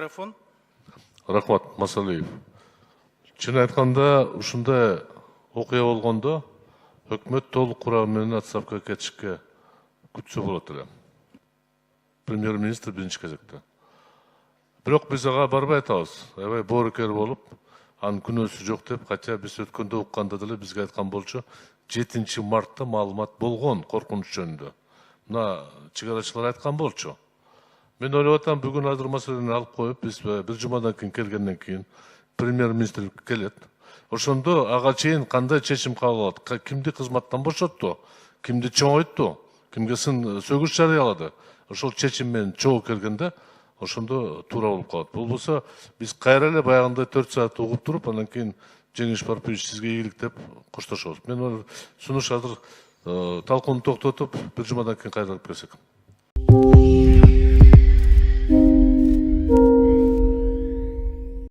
Микрофон. Рахмат, Масалиев. Чын айтканда, ушундай окуя болгондо өкмөт толук курамы менен отставкага кетишке күтсө болот эле. Премьер-министр биринчи кезекте. Бирок биз ага барбай атабыз. Аябай боорукер болуп, анын күнөөсү жок деп, кача биз өткөндө укканда деле бизге айткан болчу, 7 мартта маалымат болгон коркунуч жөнүндө. Мына чыгарачылар айткан болчу. Мен ойлоп атам, бүгүн азыр маселени алып коюп, биз бир жумадан кийин келгенден кийин премьер-министр келет. Ошондо ага чейин кандай чечим кабыл алат? Кимди кызматтан бошотту? Кимди чоңойту? Кимге сын сөгүш жарыялады? Ошол чечим менен чогуу келгенде ошондо туура болуп калат. Болбосо биз кайра эле баягындай 4 саат угуп туруп, андан кийин Жеңиш Парпиевич сизге ийгилик деп коштошобуз. Мен сунуш азыр талкууну токтотуп, бир жумадан кийин кайталып келсек.